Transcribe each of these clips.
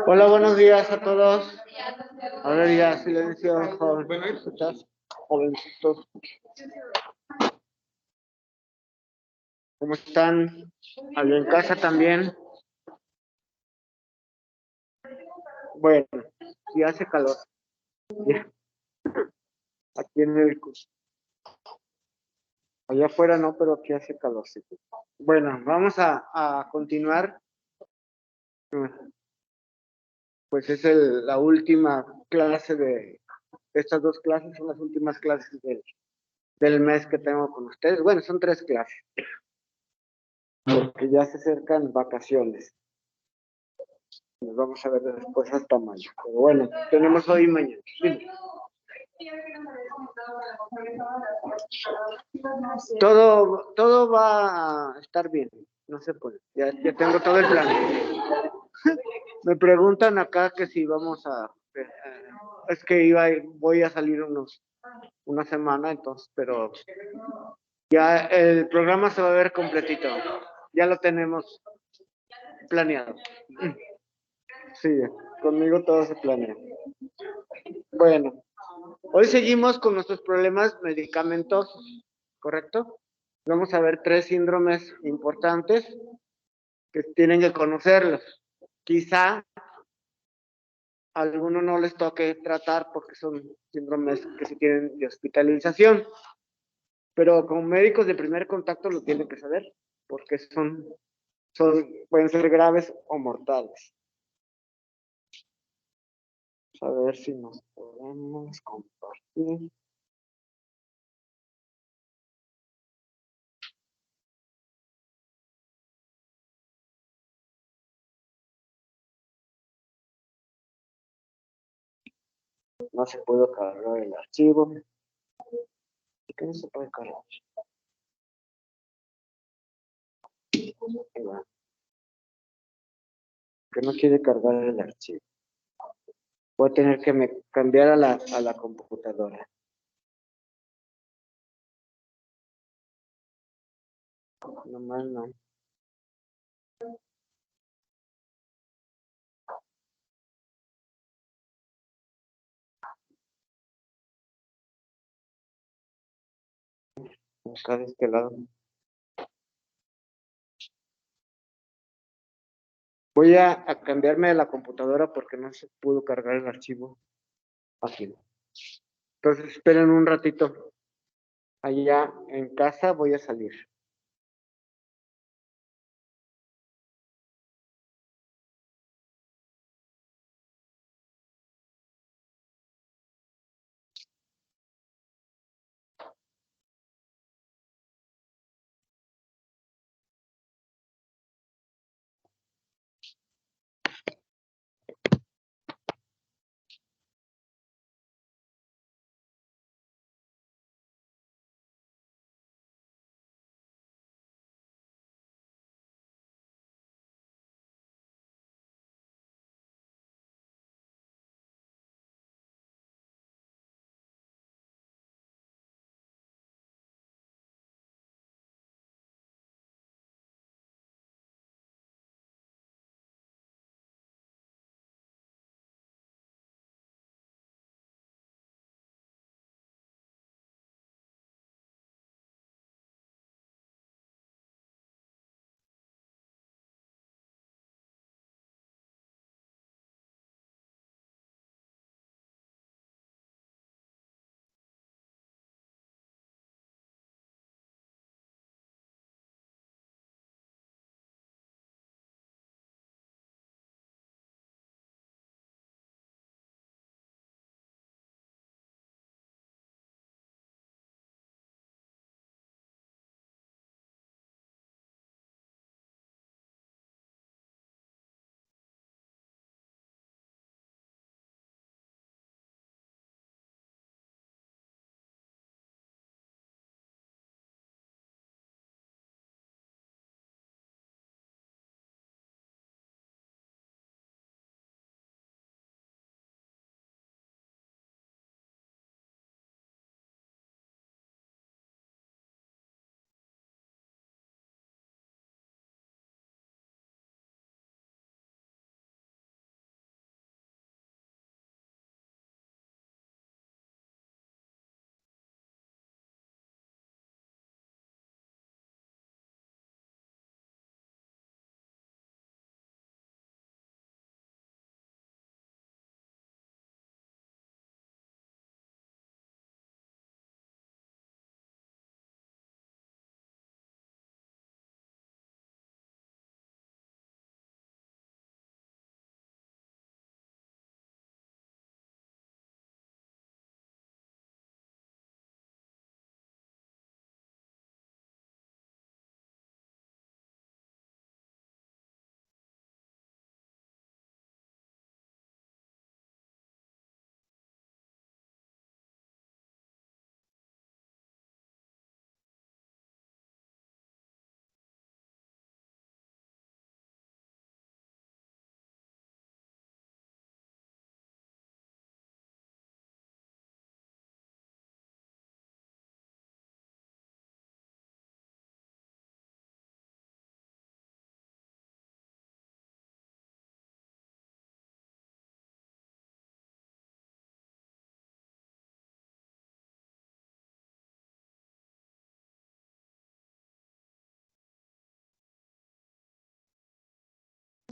Hola, buenos días a todos. A ver, ya, silencio, jovencitos. Jovencitos. ¿Cómo están? ¿Alguien en casa también? Bueno, sí hace calor. Ya, aquí en el... Allá afuera no, pero aquí hace calor. Sí. Bueno, vamos a continuar. Pues es la última clase de... Estas dos clases son las últimas clases del mes que tengo con ustedes. Bueno, son 3 clases, porque ya se acercan vacaciones. Nos vamos a ver después hasta mayo. Pero bueno, tenemos hoy y mañana. Dime. Todo va a estar bien, no se puede. Ya tengo todo el plan. Me preguntan acá que si vamos es que voy a salir una semana, entonces, pero ya el programa se va a ver completito. Ya lo tenemos planeado. Sí, conmigo todo se planea. Bueno, hoy seguimos con nuestros problemas medicamentosos, ¿correcto? Vamos a ver 3 síndromes importantes que tienen que conocerlos. Quizá a algunos no les toque tratar porque son síndromes que se tienen de hospitalización, pero como médicos de primer contacto lo tienen que saber porque pueden ser graves o mortales. Vamos a ver si nos podemos compartir. No se puede cargar el archivo. ¿Por qué no se puede cargar? Que no quiere cargar el archivo. Voy a tener que cambiar a la computadora. Nomás no. Acá de este lado. Voy a cambiarme de la computadora porque no se pudo cargar el archivo fácil. Entonces esperen un ratito. Allá en casa voy a salir.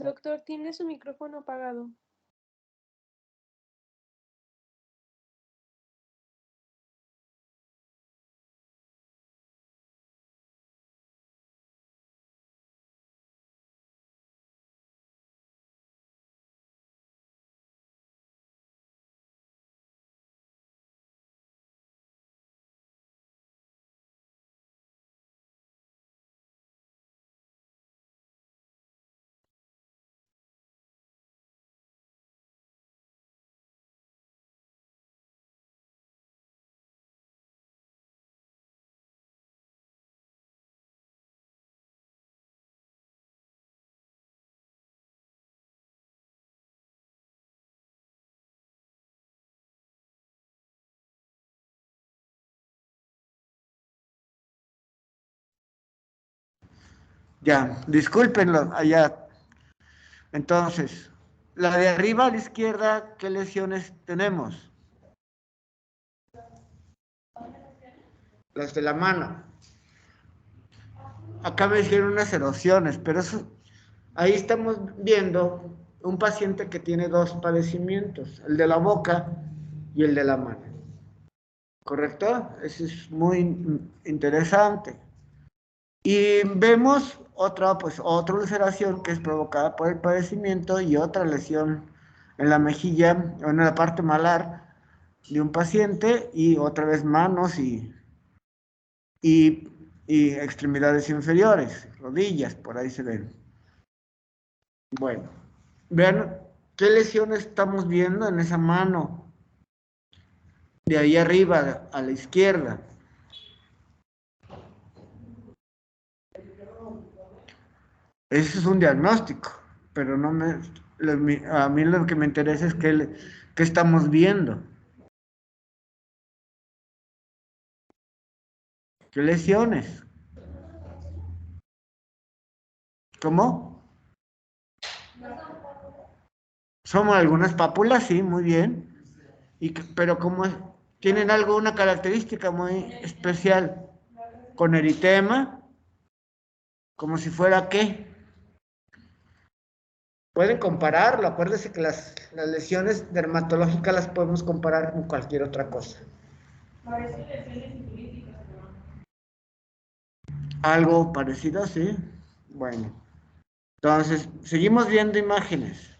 Doctor, tiene su micrófono apagado. Ya, discúlpenlo allá. Entonces, la de arriba a la izquierda, ¿qué lesiones tenemos? Las de la mano. Acá me dijeron unas erosiones, pero eso, ahí estamos viendo un paciente que tiene dos padecimientos, el de la boca y el de la mano. ¿Correcto? Eso es muy interesante. Y vemos otra ulceración que es provocada por el padecimiento y otra lesión en la mejilla o en la parte malar de un paciente y otra vez manos y, y extremidades inferiores, rodillas, por ahí se ven. Bueno, vean qué lesiones estamos viendo en esa mano de ahí arriba a la izquierda. Ese es un diagnóstico, pero no a mí lo que me interesa es qué estamos viendo. ¿Qué lesiones? ¿Cómo? Somos algunas pápulas, sí, muy bien. Pero como tienen una característica muy especial, con eritema, como si fuera qué. Pueden compararlo, acuérdense que las lesiones dermatológicas las podemos comparar con cualquier otra cosa. Parece lesiones sifilíticas, Algo parecido, sí. Bueno, entonces, seguimos viendo imágenes.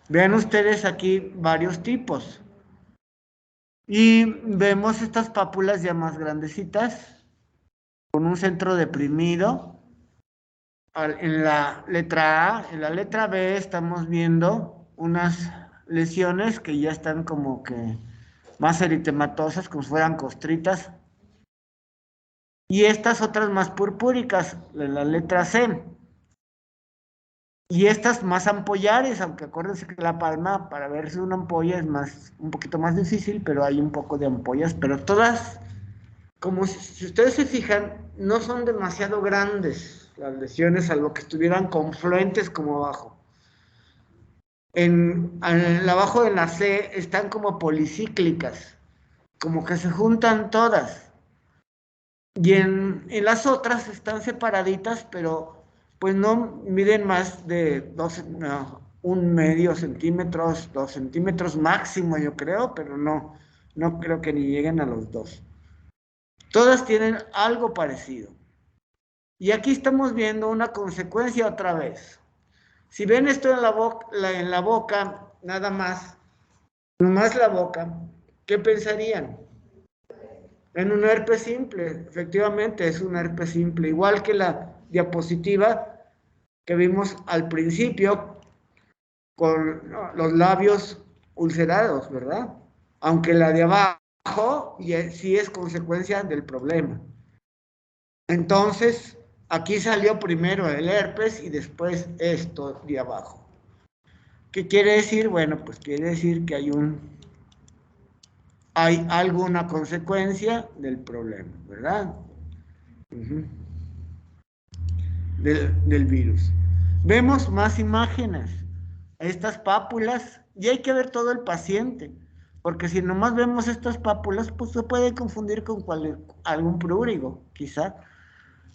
Vean ustedes aquí varios tipos. Y vemos estas pápulas ya más grandecitas, con un centro deprimido. En la letra A, en la letra B estamos viendo unas lesiones que ya están como que más eritematosas, como si fueran costritas. Y estas otras más purpúricas, en la letra C. Y estas más ampollares, aunque acuérdense que la palma para verse una ampolla es un poquito más difícil, pero hay un poco de ampollas, pero todas, como si ustedes se fijan, no son demasiado grandes las lesiones, salvo que estuvieran confluentes como abajo. Abajo de la C están como policíclicas, como que se juntan todas. Y en las otras están separaditas, pero pues no miden más de 1,5 centímetros, 2 centímetros máximo, yo creo, pero no creo que ni lleguen a los 2. Todas tienen algo parecido. Y aquí estamos viendo una consecuencia otra vez. Si ven esto en la boca, nada más, nomás la boca, ¿qué pensarían? En un herpes simple, efectivamente es un herpes simple, igual que la diapositiva que vimos al principio con los labios ulcerados, ¿verdad? Aunque la de abajo sí es consecuencia del problema. Entonces, aquí salió primero el herpes y después esto de abajo. ¿Qué quiere decir? Bueno, pues quiere decir que hay alguna consecuencia del problema, ¿verdad? Del virus. Vemos más imágenes, estas pápulas, y hay que ver todo el paciente. Porque si nomás vemos estas pápulas, pues se puede confundir con algún prurigo, quizá.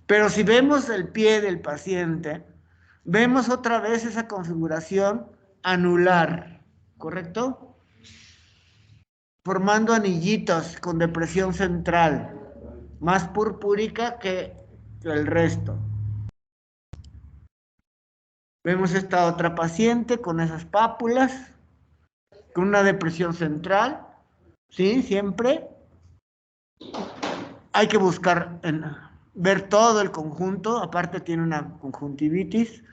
Pero si vemos el pie del paciente, vemos otra vez esa configuración anular, ¿correcto? Formando anillitos con depresión central, más purpúrica que el resto. Vemos esta otra paciente con esas pápulas, con una depresión central, ¿sí? Siempre. Hay que buscar, ver todo el conjunto, aparte tiene una conjuntivitis,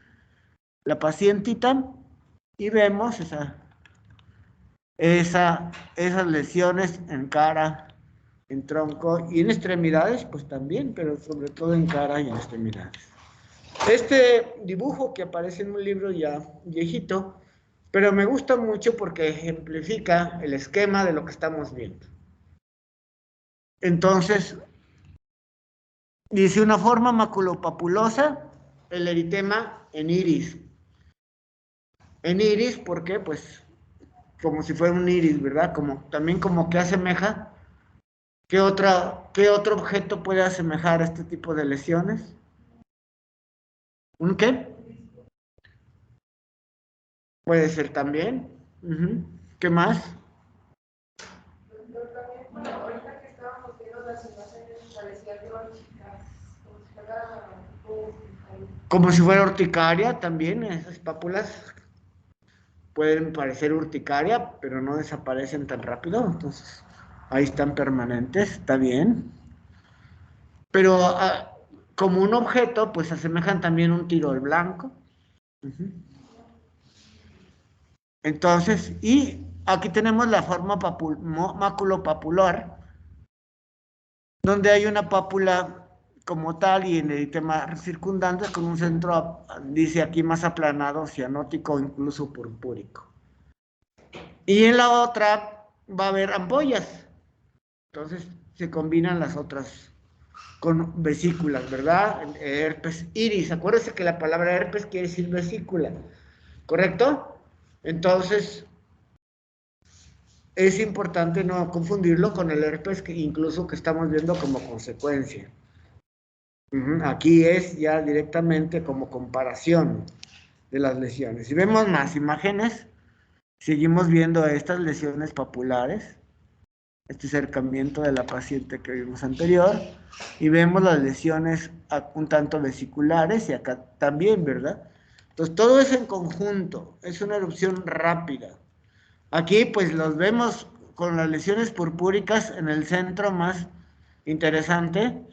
la pacientita, y vemos esas lesiones en cara, en tronco y en extremidades, pues también, pero sobre todo en cara y en extremidades. Este dibujo que aparece en un libro ya viejito, pero me gusta mucho porque ejemplifica el esquema de lo que estamos viendo. Entonces, dice una forma maculopapulosa, el eritema en iris. En iris, ¿por qué? Pues como si fuera un iris, ¿verdad? También como que asemeja. ¿Qué otro objeto puede asemejar a este tipo de lesiones? ¿Un qué? Puede ser también. ¿Qué más? Ahorita que estábamos viendo las imágenes, parecía que iban chicas, Como si fuera urticaria también, esas pápulas pueden parecer urticaria, pero no desaparecen tan rápido, entonces ahí están permanentes, está bien. Pero como un objeto, pues asemejan también un tiro al blanco. Entonces, y aquí tenemos la forma maculopapular, donde hay una pápula como tal y en el eritema circundante con un centro, dice aquí, más aplanado, cianótico, incluso purpúrico. Y en la otra va a haber ampollas. Entonces se combinan las otras con vesículas, ¿verdad? Herpes iris. Acuérdense que la palabra herpes quiere decir vesícula, ¿correcto? Entonces es importante no confundirlo con el herpes que incluso que estamos viendo como consecuencia. Aquí es ya directamente como comparación de las lesiones. Si vemos más imágenes, seguimos viendo estas lesiones papulares, este acercamiento de la paciente que vimos anterior, y vemos las lesiones un tanto vesiculares y acá también, ¿verdad? Entonces todo es en conjunto, es una erupción rápida. Aquí pues los vemos con las lesiones purpúricas en el centro más interesante,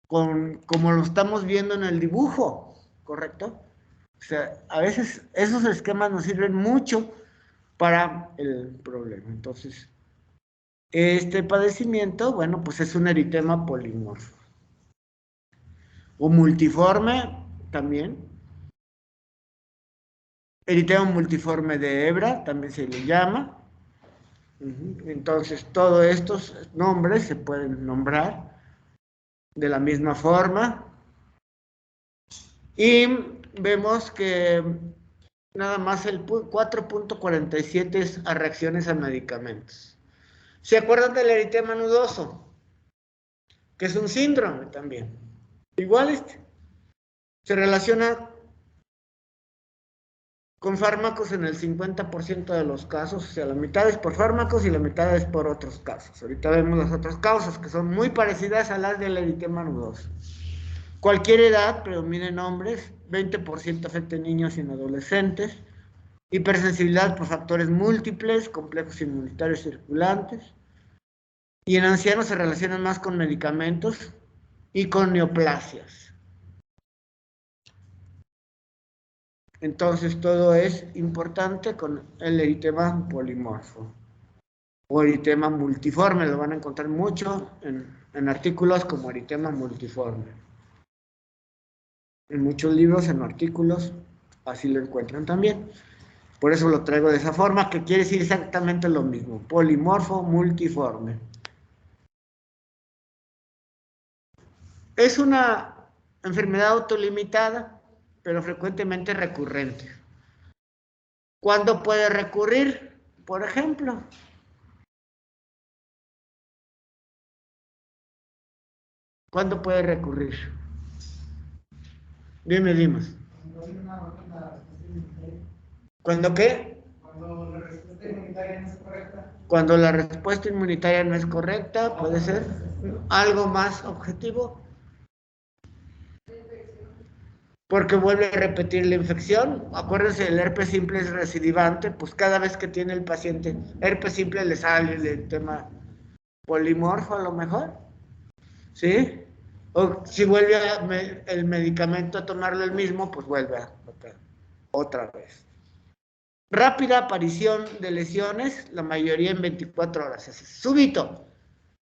como lo estamos viendo en el dibujo, ¿correcto? O sea, a veces esos esquemas nos sirven mucho para el problema. Entonces, este padecimiento, bueno, pues es un eritema polimorfo. O multiforme también. Eritema multiforme de hebra también se le llama. Entonces, todos estos nombres se pueden nombrar de la misma forma. Y vemos que nada más el 4.47 es a reacciones a medicamentos. ¿Se acuerdan del eritema nudoso? Que es un síndrome también. Igual se relaciona con fármacos en el 50% de los casos, o sea, la mitad es por fármacos y la mitad es por otros casos. Ahorita vemos las otras causas que son muy parecidas a las del eritema nudoso. Cualquier edad, predominen hombres, 20% afecta a niños y en adolescentes, hipersensibilidad por factores múltiples, complejos inmunitarios circulantes, y en ancianos se relacionan más con medicamentos y con neoplasias. Entonces todo es importante con el eritema polimorfo o eritema multiforme, lo van a encontrar mucho en artículos como eritema multiforme. En muchos libros, en artículos, así lo encuentran también. Por eso lo traigo de esa forma, que quiere decir exactamente lo mismo, polimorfo multiforme. Es una enfermedad autolimitada, pero frecuentemente recurrente. ¿Cuándo puede recurrir? Por ejemplo, ¿Cuándo puede recurrir? Dime, Dimas. ¿Cuándo qué? Cuando la respuesta inmunitaria no es correcta. Cuando la respuesta inmunitaria no es correcta, puede ser algo más objetivo. Porque vuelve a repetir la infección. Acuérdense, el herpes simple es recidivante, pues cada vez que tiene el paciente herpes simple le sale el tema polimorfo a lo mejor, ¿sí? O si vuelve el medicamento a tomarlo el mismo, pues vuelve a otra vez. Rápida aparición de lesiones, la mayoría en 24 horas, es súbito,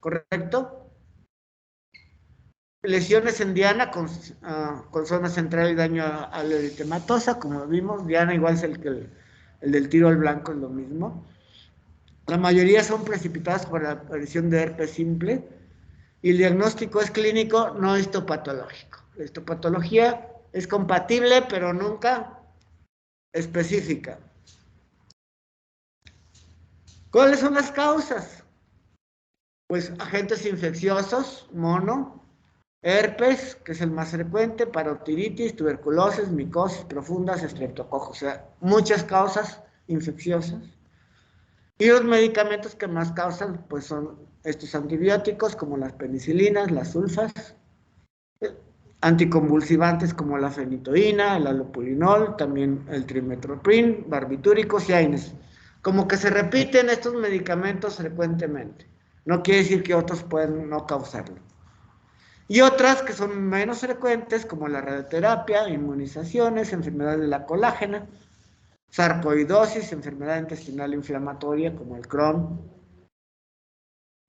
¿correcto? Lesiones en diana con zona central y daño a la eritematosa, como vimos. Diana igual es el del tiro al blanco, es lo mismo. La mayoría son precipitadas por la aparición de herpes simple y el diagnóstico es clínico, no histopatológico. La histopatología es compatible, pero nunca específica. ¿Cuáles son las causas? Pues agentes infecciosos, mono, herpes, que es el más frecuente, parotiditis, tuberculosis, micosis profundas, estreptococos, o sea, muchas causas infecciosas. Y los medicamentos que más causan, pues son estos antibióticos, como las penicilinas, las sulfas, anticonvulsivantes como la fenitoína, el alopurinol, también el trimestoprim, barbitúricos y AINES. Como que se repiten estos medicamentos frecuentemente. No quiere decir que otros pueden no causarlo. Y otras que son menos frecuentes, como la radioterapia, inmunizaciones, enfermedades de la colágena, sarcoidosis, enfermedad intestinal inflamatoria, como el Crohn,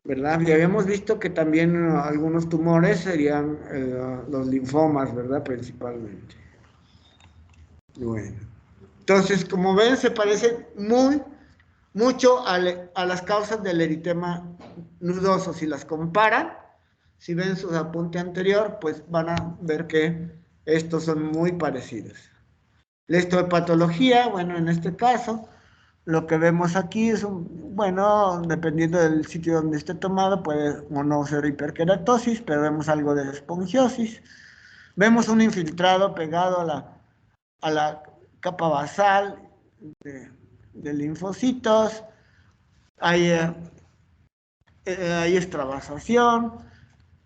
¿verdad? Y habíamos visto que también algunos tumores serían los linfomas, ¿verdad? Principalmente. Bueno. Entonces, como ven, se parece mucho a las causas del eritema nudoso. Si las comparan, si ven su apunte anterior, pues van a ver que estos son muy parecidos. La histopatología, bueno, en este caso, lo que vemos aquí es, bueno, dependiendo del sitio donde esté tomado, puede o no ser hiperkeratosis, pero vemos algo de espongiosis. Vemos un infiltrado pegado a la capa basal de linfocitos. Hay extravasación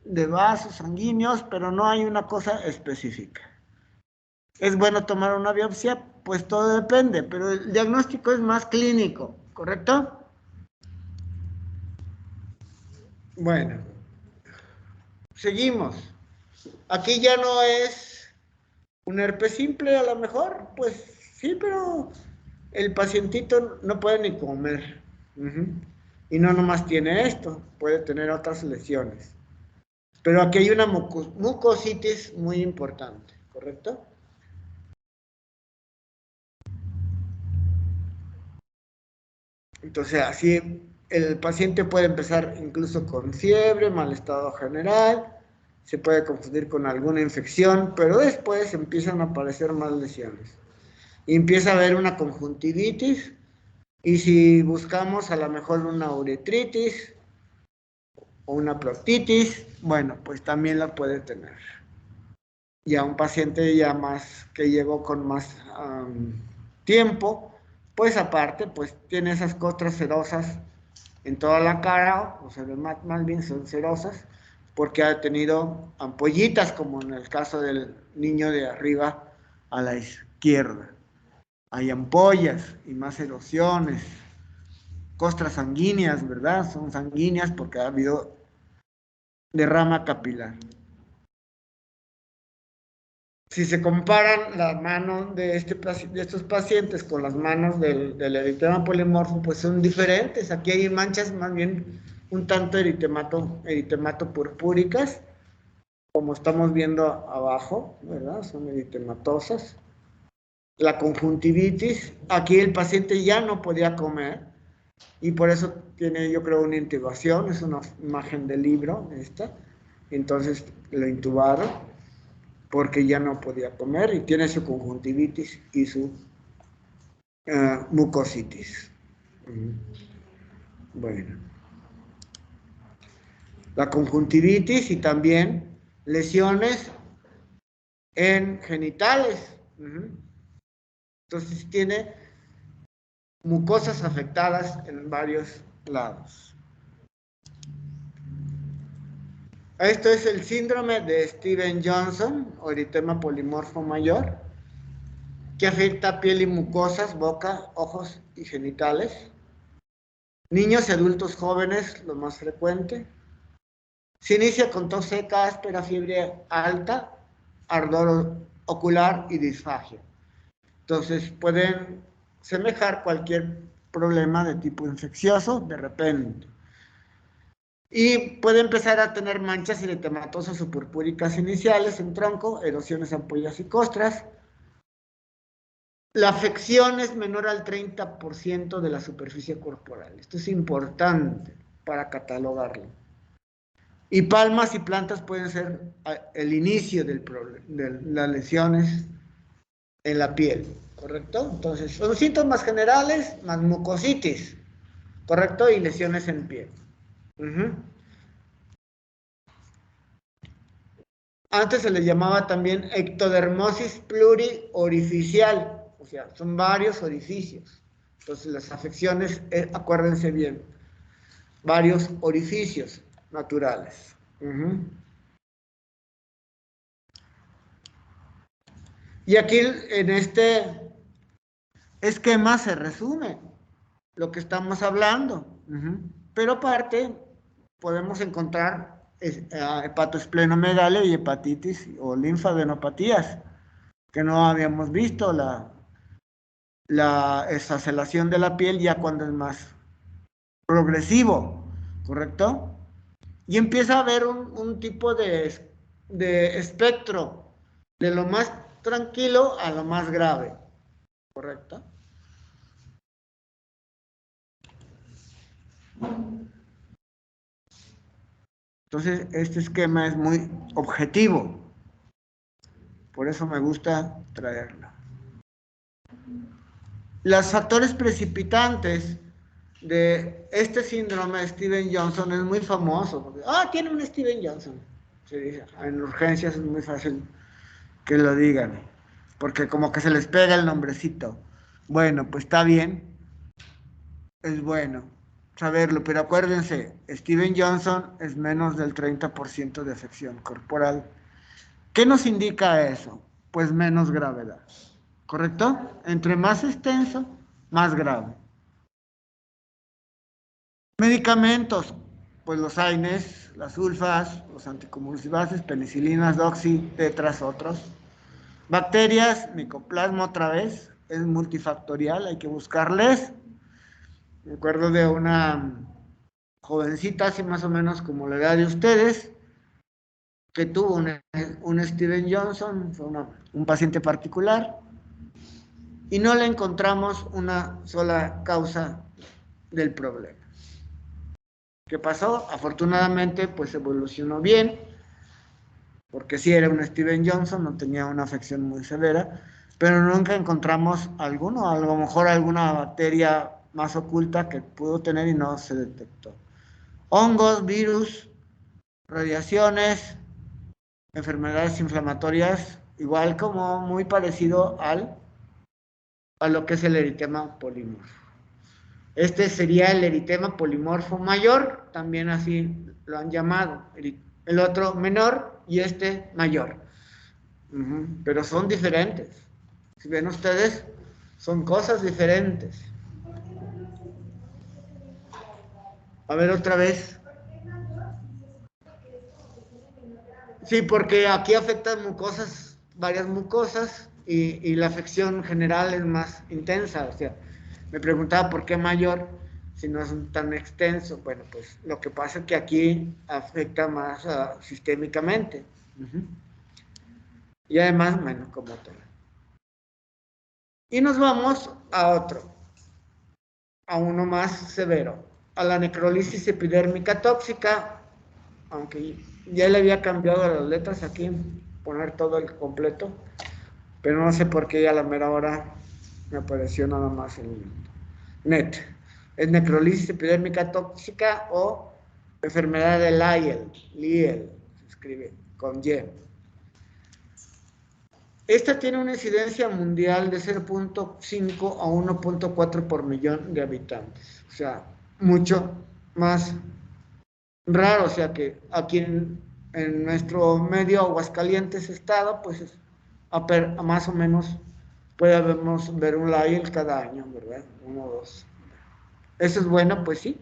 de vasos sanguíneos, pero no hay una cosa específica. ¿Es bueno tomar una biopsia? Pues todo depende, pero el diagnóstico es más clínico, ¿correcto? Bueno, seguimos. Aquí ya no es un herpes simple, a lo mejor, pues sí, pero el pacientito no puede ni comer. Y no nomás tiene esto, puede tener otras lesiones. Pero aquí hay una mucositis muy importante, ¿correcto? Entonces, así el paciente puede empezar incluso con fiebre, mal estado general, se puede confundir con alguna infección, pero después empiezan a aparecer más lesiones. Y empieza a haber una conjuntivitis, y si buscamos a lo mejor una uretritis o una proctitis, bueno, pues también la puede tener. Ya un paciente ya más que llegó con más tiempo, pues aparte, pues tiene esas costras cerosas en toda la cara, o sea, más bien son cerosas, porque ha tenido ampollitas, como en el caso del niño de arriba a la izquierda. Hay ampollas y más erosiones, costras sanguíneas, ¿verdad? Son sanguíneas porque ha habido derrama capilar. Si se comparan las manos de estos pacientes con las manos del eritema polimorfo, pues son diferentes. Aquí hay manchas más bien un tanto eritemato purpúricas, como estamos viendo abajo, ¿verdad? Son eritematosas. La conjuntivitis, aquí el paciente ya no podía comer y por eso tiene, yo creo, una intubación, es una imagen del libro esta. Entonces lo intubaron porque ya no podía comer y tiene su conjuntivitis y su mucositis. Bueno, la conjuntivitis y también lesiones en genitales. Entonces tiene mucosas afectadas en varios lados. Esto es el síndrome de Stevens-Johnson, o eritema polimorfo mayor, que afecta piel y mucosas, boca, ojos y genitales. Niños y adultos jóvenes, lo más frecuente. Se inicia con tos seca, áspera, fiebre alta, ardor ocular y disfagia. Entonces pueden semejar cualquier problema de tipo infeccioso de repente. Y puede empezar a tener manchas eritematosas o purpúricas iniciales en tronco, erosiones, ampollas y costras. La afección es menor al 30% de la superficie corporal. Esto es importante para catalogarlo. Y palmas y plantas pueden ser el inicio del problema, de las lesiones en la piel, ¿correcto? Entonces, son síntomas generales más mucositis, ¿correcto? Y lesiones en piel. Antes se le llamaba también ectodermosis pluriorificial, o sea, son varios orificios. Entonces, las afecciones, acuérdense bien, varios orificios naturales. Y aquí en este esquema se resume lo que estamos hablando. Pero aparte, podemos encontrar hepatoesplenomegalia y hepatitis o linfadenopatías, que no habíamos visto la esfacelación de la piel ya cuando es más progresivo, ¿correcto? Y empieza a haber un tipo de espectro de lo más tranquilo a lo más grave, ¿correcto? Entonces, este esquema es muy objetivo. Por eso me gusta traerlo. Los factores precipitantes de este síndrome de Stevens-Johnson es muy famoso. Porque, tiene un Stevens-Johnson. Se dice, en urgencias es muy fácil que lo digan. Porque como que se les pega el nombrecito. Bueno, pues está bien. Es bueno saberlo, pero acuérdense, Stevens-Johnson es menos del 30% de afección corporal. ¿Qué nos indica eso? Pues menos gravedad, ¿correcto? Entre más extenso, más grave. Medicamentos, pues los AINES, las sulfas, los anticonvulsivantes, penicilinas, doxy, tetras, otros. Bacterias, micoplasma otra vez, es multifactorial, hay que buscarles. Me acuerdo de una jovencita, así más o menos como la edad de ustedes, que tuvo un Stevens-Johnson, fue un paciente particular, y no le encontramos una sola causa del problema. ¿Qué pasó? Afortunadamente, pues evolucionó bien, porque sí era un Stevens-Johnson, no tenía una afección muy severa, pero nunca encontramos alguno, a lo mejor alguna bacteria más oculta que pudo tener y no se detectó. Hongos, virus, radiaciones, enfermedades inflamatorias, igual como muy parecido a lo que es el eritema polimorfo. Este sería el eritema polimorfo mayor, también así lo han llamado. El otro menor y este mayor. Pero son diferentes. Si ven ustedes, son cosas diferentes. A ver otra vez. Sí, porque aquí afectan mucosas, varias mucosas, y la afección general es más intensa. O sea, me preguntaba por qué mayor si no es tan extenso. Bueno, pues lo que pasa es que aquí afecta más sistémicamente. Y además, bueno, como tal. Y nos vamos a otro, a uno más severo, a la necrolisis epidérmica tóxica, aunque ya le había cambiado las letras aquí, poner todo el completo, pero no sé por qué a la mera hora me apareció nada más el NET. Es necrolisis epidérmica tóxica o enfermedad de Lyell, se escribe con Y. Esta tiene una incidencia mundial de 0.5 a 1.4 por millón de habitantes. O sea, mucho más raro. O sea que aquí en nuestro medio Aguascalientes estado, pues más o menos podemos ver un LAIL cada año, ¿verdad? 1 o 2. ¿Eso es bueno? Pues sí,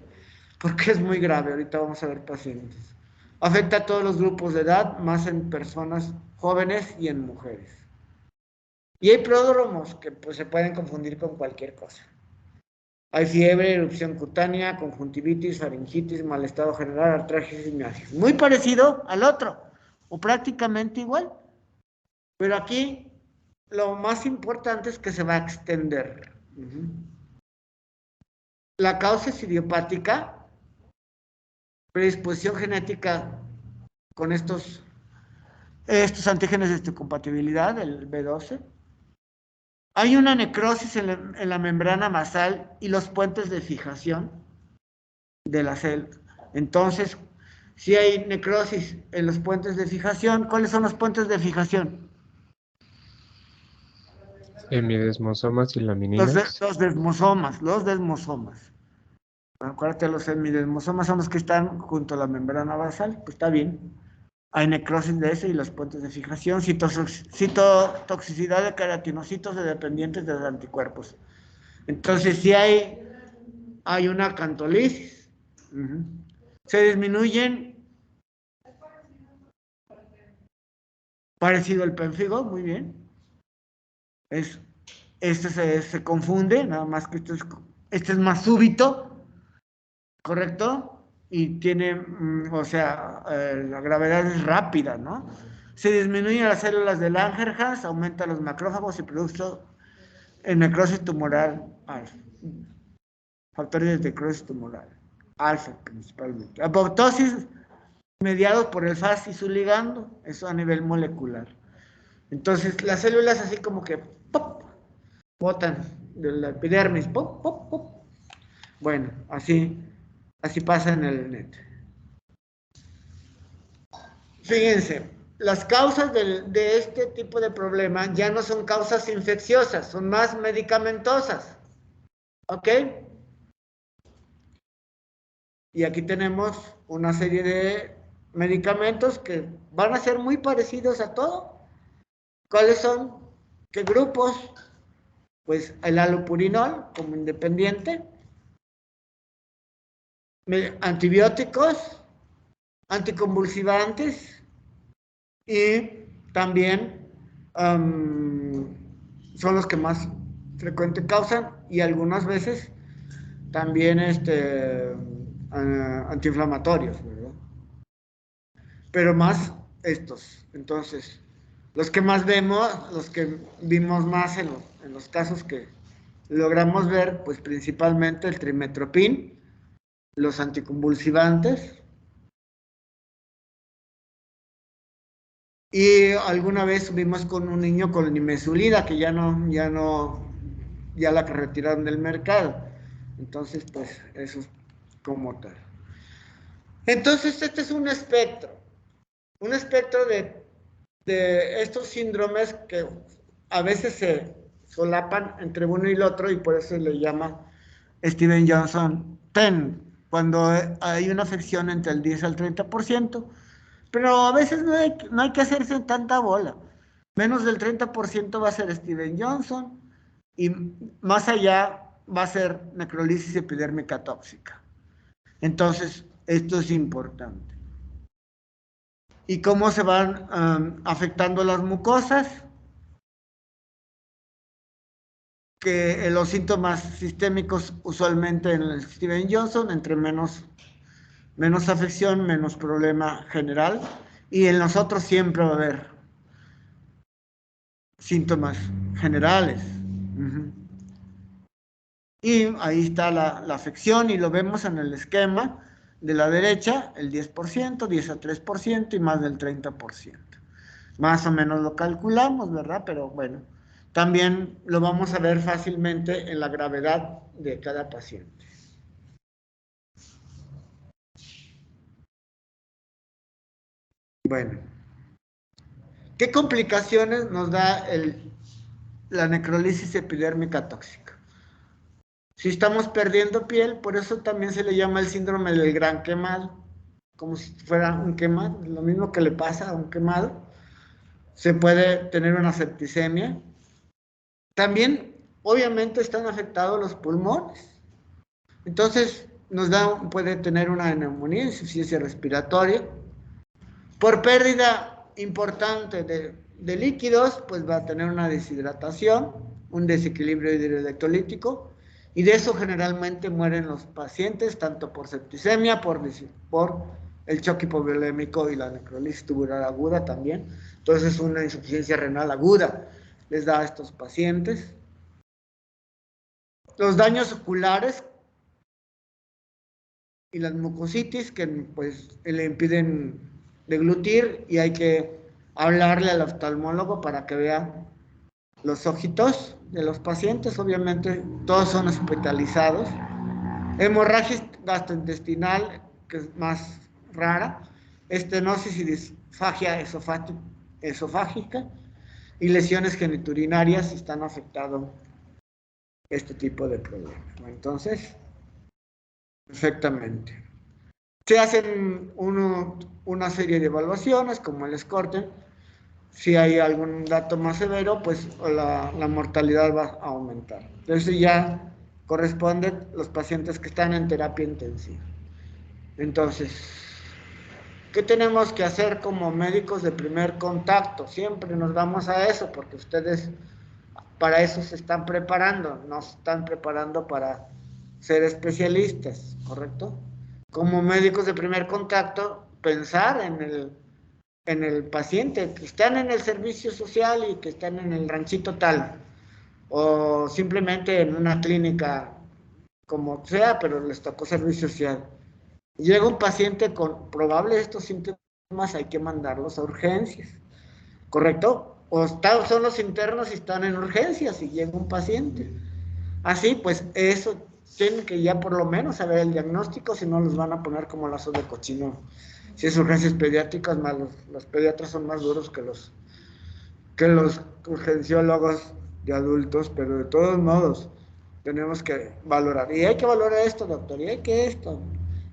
porque es muy grave. Ahorita vamos a ver pacientes. Afecta a todos los grupos de edad, más en personas jóvenes y en mujeres. Y hay pródromos que pues, se pueden confundir con cualquier cosa. Hay fiebre, erupción cutánea, conjuntivitis, faringitis, mal estado general, artritis y mialgias. Muy parecido al otro, o prácticamente igual. Pero aquí lo más importante es que se va a extender. La causa es idiopática, predisposición genética con estos antígenos de histocompatibilidad, el B12. Hay una necrosis en la membrana basal y los puentes de fijación de la célula. Entonces, si hay necrosis en los puentes de fijación, ¿cuáles son los puentes de fijación? Hemidesmosomas y lamininas. Los desmosomas. Acuérdate, los hemidesmosomas son los que están junto a la membrana basal, pues está bien. Hay necrosis de ese y los puentes de fijación, citotoxicidad de queratinocitos dependientes de los anticuerpos. Entonces, si hay una acantolisis, se disminuyen, parecido al pénfigo, muy bien. Se confunde, nada más que este es más súbito, ¿correcto? Y tiene, o sea, la gravedad es rápida, ¿no? Se disminuyen las células de Langerhans, aumenta los macrófagos y produce necrosis tumoral alfa. Factores de necrosis tumoral alfa principalmente. Apoptosis mediados por el FAS y su ligando, eso a nivel molecular. Entonces, las células así como que ¡pop! Botan de la epidermis, ¡pop, pop, pop! Bueno, así pasa en el NET. Fíjense, las causas de este tipo de problema ya no son causas infecciosas, son más medicamentosas. ¿Ok? Y aquí tenemos una serie de medicamentos que van a ser muy parecidos a todo. ¿Cuáles son? ¿Qué grupos? Pues el allopurinol como independiente, antibióticos, anticonvulsivantes y también son los que más frecuente causan y algunas veces también antiinflamatorios, ¿verdad? Pero más estos. Entonces, los que más vemos, los que vimos más en los casos que logramos ver, pues principalmente el trimetoprim, los anticonvulsivantes, y alguna vez vimos con un niño con nimesulida que ya la que retiraron del mercado. Entonces, pues eso es como tal. Entonces, este es un espectro de estos síndromes que a veces se solapan entre uno y el otro y por eso se le llama Steven Johnson 10, cuando hay una afección entre el 10 al 30%, pero a veces no hay que hacerse tanta bola. Menos del 30% va a ser Steven Johnson y más allá va a ser necrolisis epidérmica tóxica. Entonces, esto es importante. ¿Y cómo se van afectando las mucosas? Que los síntomas sistémicos usualmente en el Steven Johnson, entre menos afección, menos problema general, y en nosotros siempre va a haber síntomas generales. Y ahí está la afección y lo vemos en el esquema de la derecha, el 10%, 10 a 3% y más del 30%. Más o menos lo calculamos, ¿verdad? Pero bueno, también lo vamos a ver fácilmente en la gravedad de cada paciente. Bueno, ¿Qué complicaciones nos da la necrolisis epidérmica tóxica? Si estamos perdiendo piel, por eso también se le llama el síndrome del gran quemado, como si fuera un quemado, lo mismo que le pasa a un quemado. Se puede tener una septicemia. También, obviamente, están afectados los pulmones. Entonces, puede tener una neumonía, insuficiencia respiratoria. Por pérdida importante de líquidos, pues va a tener una deshidratación, un desequilibrio hidroelectrolítico, y de eso generalmente mueren los pacientes, tanto por septicemia, por el choque hipovolémico y la necrolisis tubular aguda también. Entonces, una insuficiencia renal aguda les da a estos pacientes. Los daños oculares y las mucositis que pues le impiden deglutir, y hay que hablarle al oftalmólogo para que vea los ojitos de los pacientes. Obviamente todos son hospitalizados. Hemorragia gastrointestinal, que es más rara, estenosis y disfagia esofágica, y lesiones geniturinarias están afectando este tipo de problemas. Entonces, perfectamente. Se hacen una serie de evaluaciones, como el Scorten. Si hay algún dato más severo, pues la mortalidad va a aumentar. Entonces ya corresponden los pacientes que están en terapia intensiva. Entonces, ¿qué tenemos que hacer como médicos de primer contacto? Siempre nos vamos a eso, porque ustedes para eso se están preparando, no se están preparando para ser especialistas, ¿correcto? Como médicos de primer contacto, pensar en el paciente, que están en el servicio social y que están en el ranchito tal, o simplemente en una clínica, como sea, pero les tocó servicio social. Llega un paciente con probable estos síntomas, hay que mandarlos a urgencias, ¿correcto? O son los internos y están en urgencias y llega un paciente. Así, pues eso tienen que ya por lo menos saber el diagnóstico, si no los van a poner como lazo de cochino. Si es urgencias pediátricas, los pediatras son más duros que los urgenciólogos de adultos, pero de todos modos tenemos que valorar. Y hay que valorar esto, doctor, y hay que esto.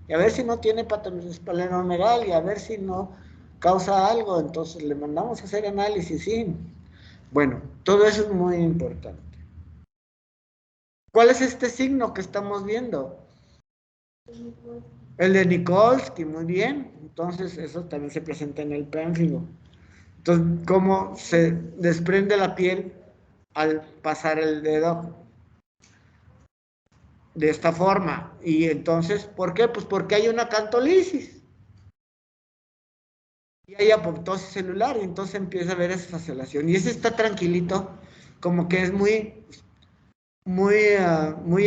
Y a ver si no tiene esplenomegalia, y a ver si no causa algo, entonces le mandamos a hacer análisis, sí. Bueno, todo eso es muy importante. ¿Cuál es este signo que estamos viendo? El de Nikolsky, muy bien. Entonces, eso también se presenta en el pénfigo. Entonces, ¿cómo se desprende la piel al pasar el dedo? De esta forma. Y entonces, ¿por qué? Pues porque hay una acantolisis. Y hay apoptosis celular, y entonces empieza a haber esa fasciolación. Y ese está tranquilito, como que es muy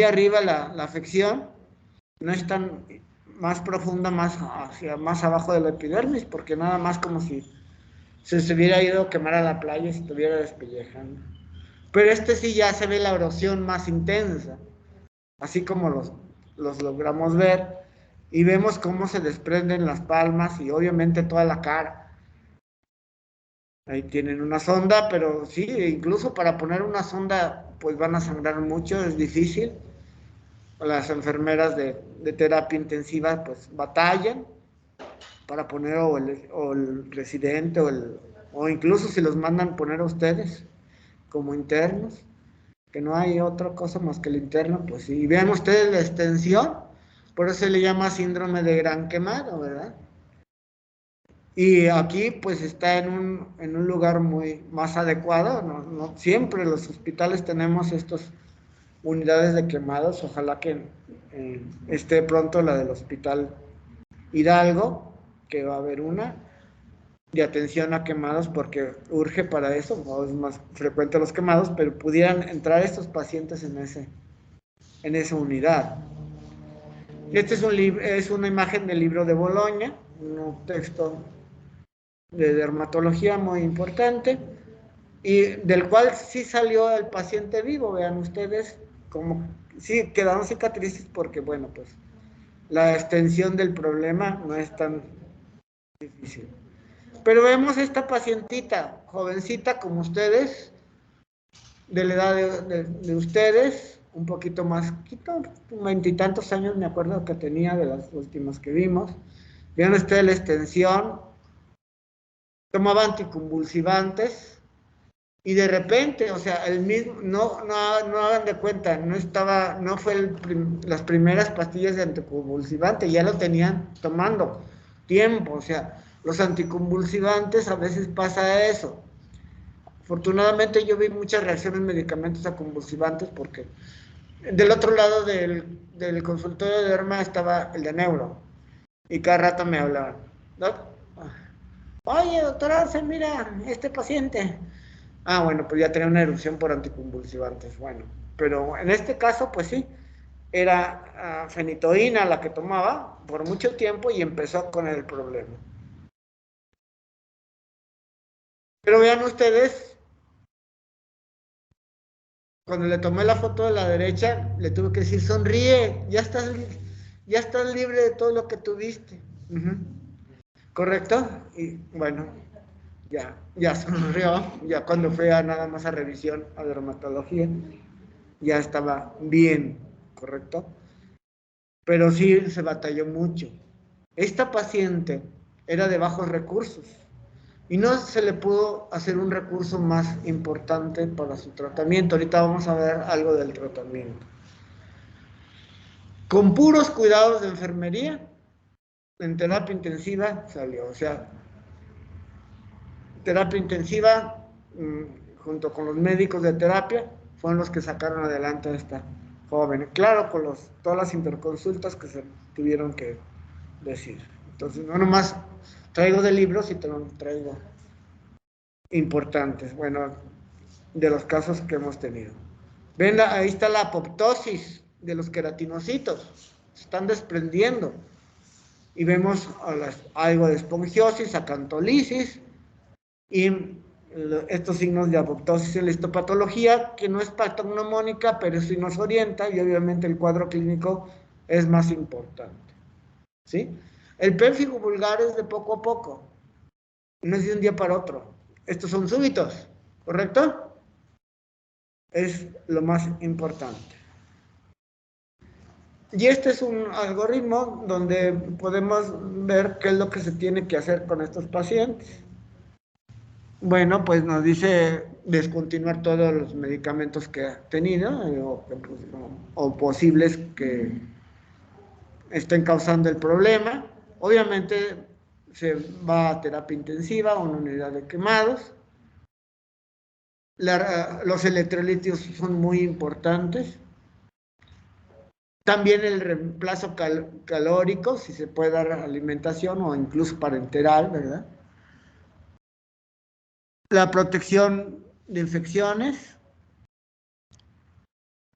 arriba la afección. No es tan más profunda, más abajo de la epidermis, porque nada más como si se hubiera ido a quemar a la playa y se estuviera despellejando. Pero sí ya se ve la erosión más intensa, así como los logramos ver, y vemos cómo se desprenden las palmas y obviamente toda la cara. Ahí tienen una sonda, pero sí, incluso para poner una sonda, pues van a sangrar mucho, es difícil. Las enfermeras de terapia intensiva pues batallan para poner o el residente o incluso si los mandan poner a ustedes como internos, que no hay otra cosa más que el interno, pues sí. Y vean ustedes la extensión, por eso se le llama síndrome de gran quemado, ¿verdad? Y aquí pues está en un lugar muy más adecuado, no siempre los hospitales tenemos estos unidades de quemados. Ojalá que esté pronto la del Hospital Hidalgo, que va a haber una de atención a quemados, porque urge para eso, no es más frecuente los quemados, pero pudieran entrar estos pacientes en esa unidad. Este es una imagen del libro de Boloña, un texto de dermatología muy importante, y del cual sí salió el paciente vivo. Vean ustedes como sí quedaron cicatrices, porque bueno, pues la extensión del problema no es tan difícil. Pero vemos esta pacientita jovencita como ustedes, de la edad de ustedes, un poquito más, veintitantos años me acuerdo que tenía de las últimas que vimos. Vieron ustedes la extensión, tomaba anticonvulsivantes y de repente, o sea, el mismo, no hagan de cuenta, no fue las primeras pastillas de anticonvulsivante, ya lo tenían tomando tiempo, o sea, los anticonvulsivantes a veces pasa eso. Afortunadamente yo vi muchas reacciones medicamentos a convulsivantes porque del otro lado del consultorio de derma estaba el de neuro y cada rato me hablaban. Oye, doctora, mira, este paciente. Ah, bueno, pues ya tenía una erupción por anticonvulsivantes. Bueno, pero en este caso, pues sí, era fenitoína la que tomaba por mucho tiempo y empezó con el problema. Pero vean ustedes, cuando le tomé la foto de la derecha, le tuve que decir, sonríe, ya estás libre de todo lo que tuviste. ¿Correcto? Y bueno, ya sonrió, ya cuando fue nada más a revisión, a dermatología, ya estaba bien, ¿correcto? Pero sí se batalló mucho. Esta paciente era de bajos recursos y no se le pudo hacer un recurso más importante para su tratamiento. Ahorita vamos a ver algo del tratamiento. Con puros cuidados de enfermería, en terapia intensiva salió, o sea, terapia intensiva, junto con los médicos de terapia, fueron los que sacaron adelante a esta joven. Claro, con todas las interconsultas que se tuvieron que decir. Entonces, no nomás traigo de libros y te lo traigo importantes, bueno, de los casos que hemos tenido. Ven, ahí está la apoptosis de los queratinocitos, se están desprendiendo. Y vemos algo de esponjiosis, acantolisis, y estos signos de apoptosis en la histopatología, que no es patognomónica, pero sí nos orienta, y obviamente el cuadro clínico es más importante. ¿Sí? El pérfido vulgar es de poco a poco, no es de un día para otro. Estos son súbitos, ¿correcto? Es lo más importante. Y este es un algoritmo donde podemos ver qué es lo que se tiene que hacer con estos pacientes. Bueno, pues nos dice descontinuar todos los medicamentos que ha tenido o posibles que estén causando el problema. Obviamente se va a terapia intensiva, a una unidad de quemados. Los electrolitos son muy importantes. También el reemplazo calórico, si se puede dar alimentación o incluso parenteral, ¿verdad? La protección de infecciones,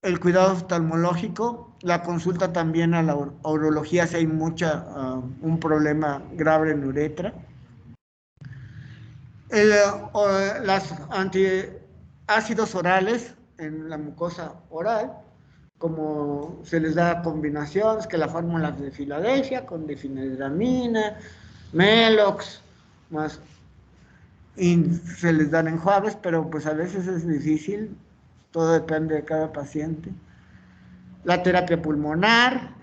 el cuidado oftalmológico, la consulta también a la urología si hay un problema grave en uretra. Los antiácidos orales en la mucosa oral, como se les da combinaciones, que la fórmula de Filadelfia con difenhidramina, Melox, más, y se les dan enjuagues, pero pues a veces es difícil, todo depende de cada paciente. La terapia pulmonar,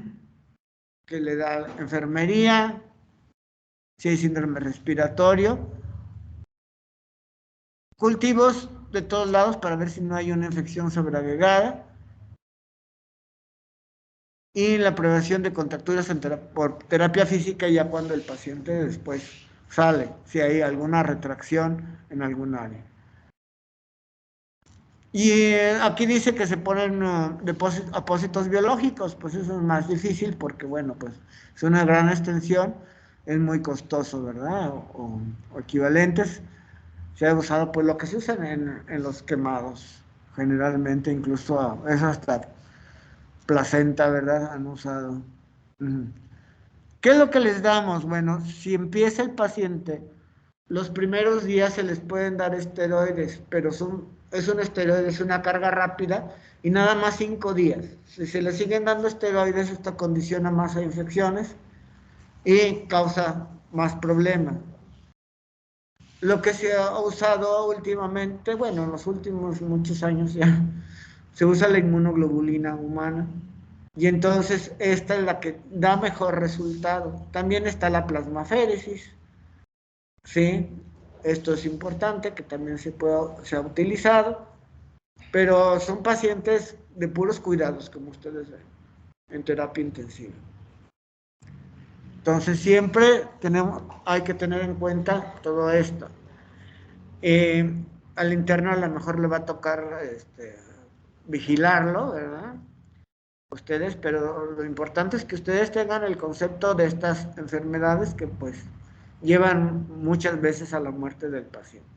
que le da enfermería, si hay síndrome respiratorio. Cultivos de todos lados para ver si no hay una infección sobreagregada. Y la prevención de contracturas por terapia física ya cuando el paciente después sale, si hay alguna retracción en algún área. Y aquí dice que se ponen apósitos biológicos, pues eso es más difícil porque, bueno, pues es una gran extensión, es muy costoso, ¿verdad? O equivalentes. Se ha usado, pues lo que se usa en los quemados, generalmente, incluso es hasta placenta, ¿verdad? Han usado. ¿Qué es lo que les damos? Bueno, si empieza el paciente, los primeros días se les pueden dar esteroides, pero es un esteroide, es una carga rápida y nada más 5 días. Si se le siguen dando esteroides, esto condiciona más a infecciones y causa más problemas. lo que se ha usado últimamente, bueno, en los últimos muchos años ya, se usa la inmunoglobulina humana. Y entonces esta es la que da mejor resultado. También está la plasmaféresis, ¿sí? Esto es importante, que también se ha utilizado, pero son pacientes de puros cuidados, como ustedes ven, en terapia intensiva. Entonces siempre hay que tener en cuenta todo esto. Al interno a lo mejor le va a tocar vigilarlo, ¿verdad? Ustedes, pero lo importante es que ustedes tengan el concepto de estas enfermedades que pues llevan muchas veces a la muerte del paciente.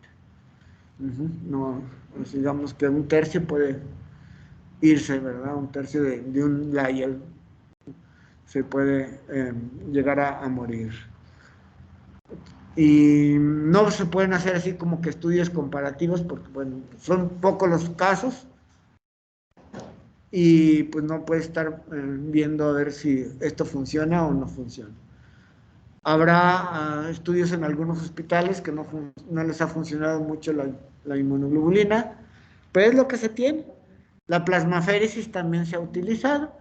No, pues, digamos que un tercio puede irse, ¿verdad? Un tercio de un Lyell se puede llegar a morir. Y no se pueden hacer así como que estudios comparativos porque, bueno, son pocos los casos y pues no puede estar viendo a ver si esto funciona o no funciona. Habrá estudios en algunos hospitales que no les ha funcionado mucho la inmunoglobulina, pero es lo que se tiene. La plasmaféresis también se ha utilizado.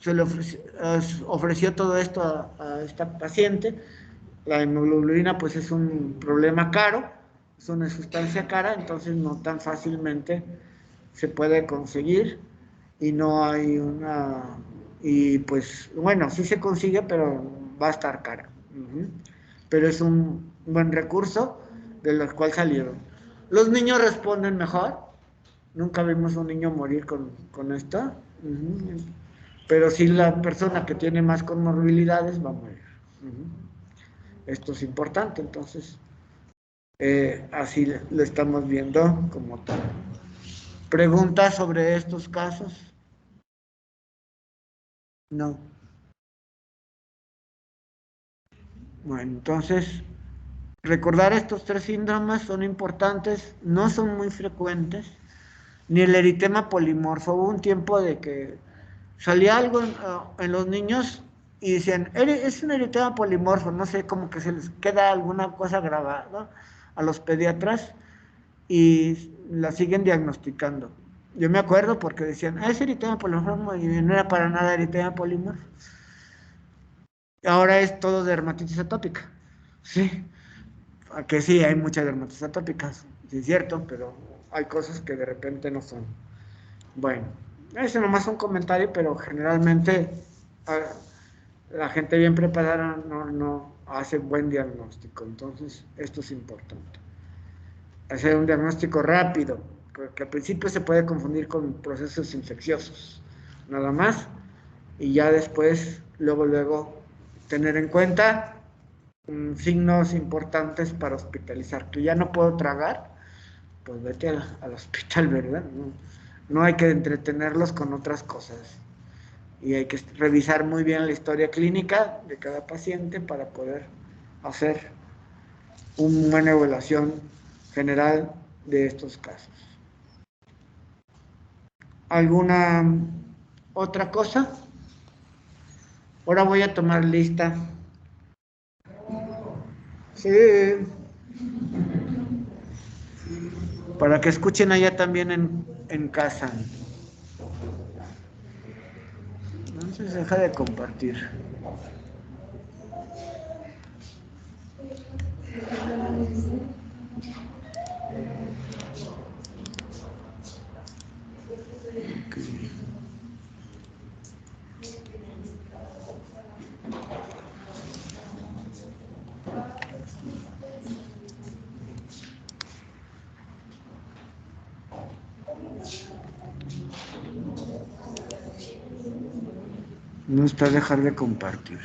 Se le ofreció todo esto a esta paciente. La inmunoglobulina pues es un problema caro, es una sustancia cara, entonces no tan fácilmente se puede conseguir y no hay y pues bueno, sí se consigue, pero va a estar cara. Pero es un buen recurso de los cuales salieron. Los niños responden mejor, nunca vimos a un niño morir con esto, pero sí la persona que tiene más comorbilidades va a morir. Esto es importante, entonces así lo estamos viendo como tal. ¿Preguntas sobre estos casos? No. Bueno, entonces, recordar estos tres síndromes son importantes, no son muy frecuentes, ni el eritema polimorfo. Hubo un tiempo de que salía algo en los niños y decían, es un eritema polimorfo, no sé, como que se les queda alguna cosa grabada a los pediatras y la siguen diagnosticando. Yo me acuerdo porque decían, es eritema polimorfo y no era para nada eritema polimorfo. Ahora es todo dermatitis atópica. Sí, que sí, hay muchas dermatitis atópicas, sí es cierto, pero hay cosas que de repente no son. Bueno, eso nomás es un comentario, pero generalmente la gente bien preparada no hace buen diagnóstico, entonces esto es importante. Hacer un diagnóstico rápido, porque al principio se puede confundir con procesos infecciosos, nada más, y ya después, luego, tener en cuenta signos importantes para hospitalizar. Que ya no puedo tragar, pues vete al hospital, ¿verdad? No hay que entretenerlos con otras cosas. Y hay que revisar muy bien la historia clínica de cada paciente para poder hacer una buena evaluación general de estos casos. ¿Alguna otra cosa? Ahora voy a tomar lista. Sí. Para que escuchen allá también en casa. Entonces deja de compartir. Okay. No está dejar de compartir.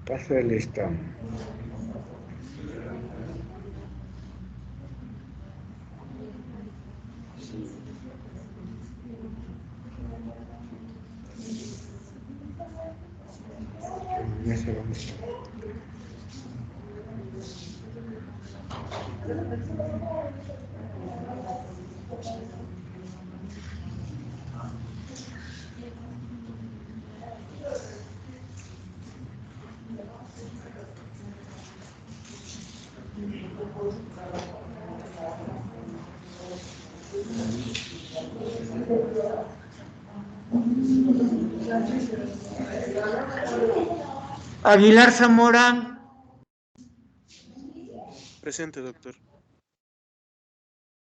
Paso de lista. Ya se vamos. Aguilar Zamora. Presente, doctor.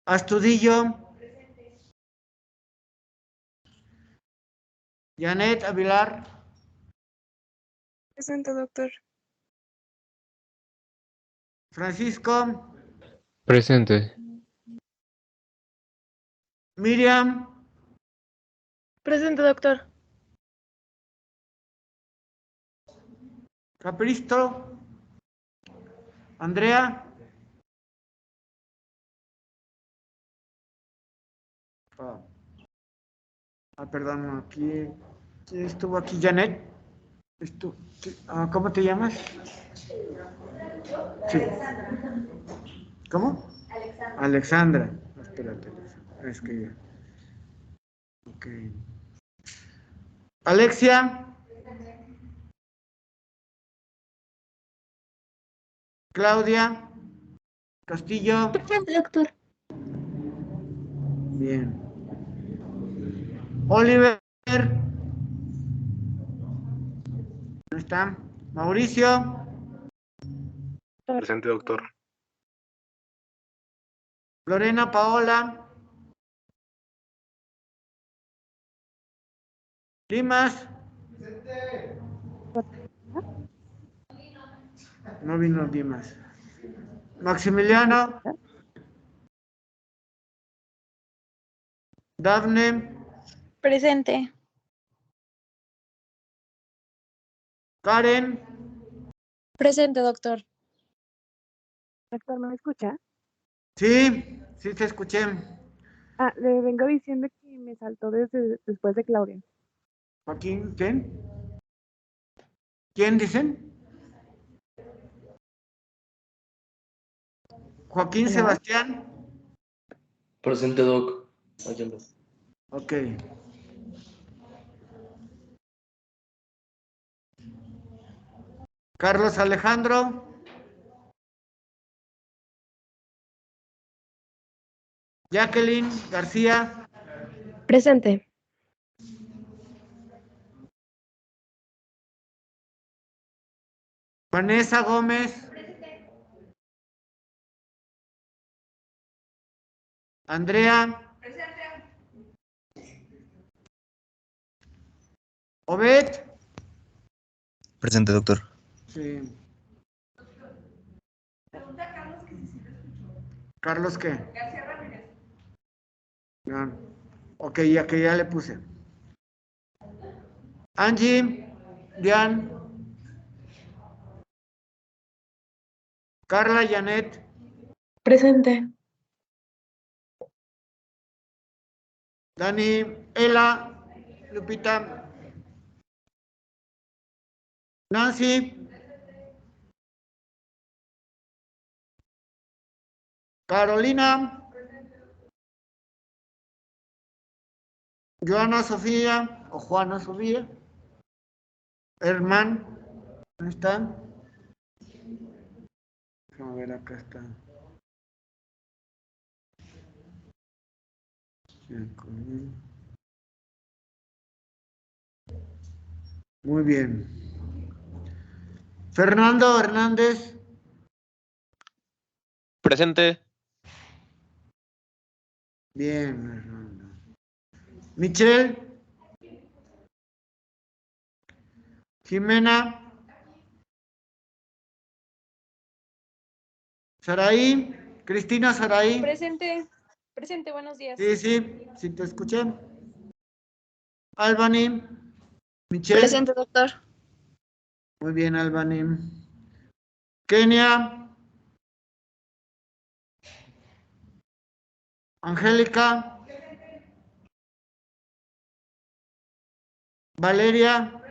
Astudillo. Janet Aguilar. Presente, doctor. Francisco. Presente. Miriam. Presente, doctor. Capristo. Andrea. Perdón, aquí estuvo aquí Janet. ¿Cómo te llamas? Sí. ¿Cómo? Alexandra. Espérate, es que. Ok. Alexia. Claudia. Castillo. Presente, doctor. Bien. Oliver. ¿No está? Mauricio. Presente, doctor. Lorena Paola. Dimas. No vino Dimas. Maximiliano. Dafne. Presente. Karen. Presente, doctor. Doctor, ¿me escucha? Sí, sí te escuché. Le vengo diciendo que me saltó después de Claudia. Joaquín, ¿quién? ¿Quién dicen? Joaquín ¿Hola? Sebastián. Presente, Doc. Aquí ando. Ok. Carlos Alejandro. Jacqueline García. Presente. Vanessa Gómez. Andrea. Obed. Presente, doctor. Sí. ¿Carlos qué? García Ramírez. Ah, ok, ya que ya le puse. Angie. Diane. Carla Janet. Presente. Dani. Ela. Lupita. Nancy. Carolina. Joana Sofía o Juana Sofía. Herman. ¿Dónde están? Vamos a ver, acá está. Muy bien. Fernando Hernández. Presente. Bien, Fernando. Michelle. Jimena. Saraí. Cristina Saraí. Presente. Presente, buenos días. Sí, sí, sí te escuché. Albany. Michelle. Presente, doctor. Muy bien, Albany. Kenia. Angélica. Valeria.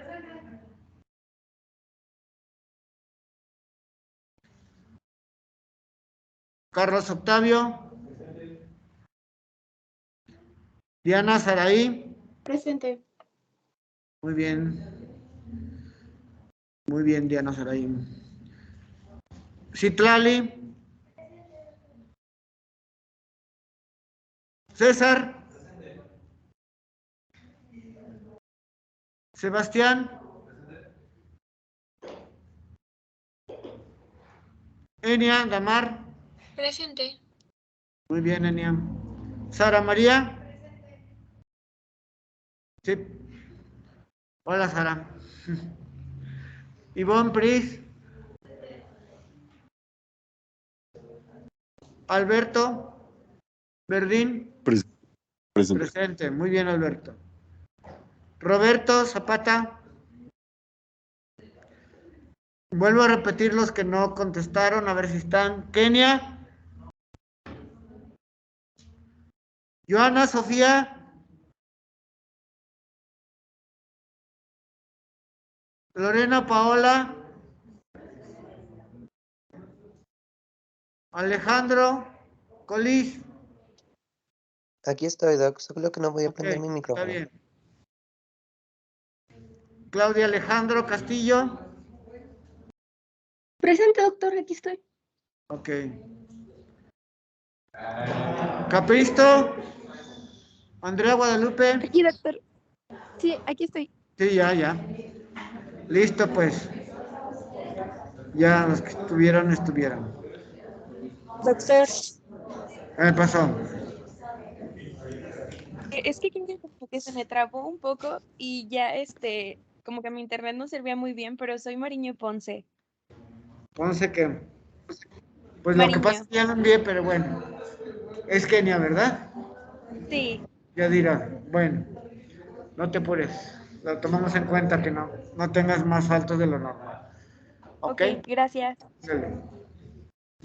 Carlos Octavio. Diana Saraí. Presente. Muy bien. Muy bien, Diana Saraí. Citlali. César. Sebastián. Enia Gamar. Presente. Muy bien, Enia. Sara María. Sí. Hola, Sara. Ivonne Pris. Alberto Verdín. Presente. Muy bien, Alberto. Roberto Zapata. Vuelvo a repetir los que no contestaron, a ver si están. Kenia. Joana Sofía. Lorena Paola. Alejandro Colis. Aquí estoy, Doc, solo que no voy a Ok, prender mi está micrófono. bien. Claudia Alejandro Castillo. Presente, doctor, aquí estoy. Ok. Capristo. Andrea Guadalupe. Aquí, doctor. Sí, aquí estoy. Sí, ya. Listo, pues. Ya los que estuvieron. Doctor, ¿Qué pasó? es que creo que como que se me trabó un poco y ya como que mi internet no servía muy bien, pero soy Mariño Ponce. Ponce que. Pues lo que pasa Mariño, es que ya lo envié, pero bueno. Es Kenia, ¿verdad? sí. Ya dirá. Bueno, no te apures. Lo tomamos en cuenta que no tengas más altos de lo normal. ¿Ok? Ok, gracias.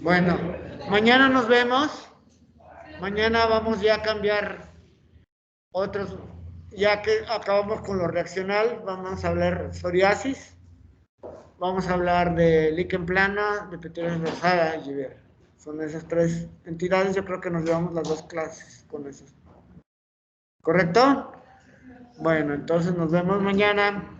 Bueno, mañana nos vemos. Mañana vamos ya a cambiar otros. Ya que acabamos con lo reaccional, vamos a hablar psoriasis. Vamos a hablar de líquen plana, de Peteres rosada y Giver. Son esas tres entidades. Yo creo que nos llevamos las 2 clases con esas. ¿Correcto? Bueno, entonces nos vemos mañana.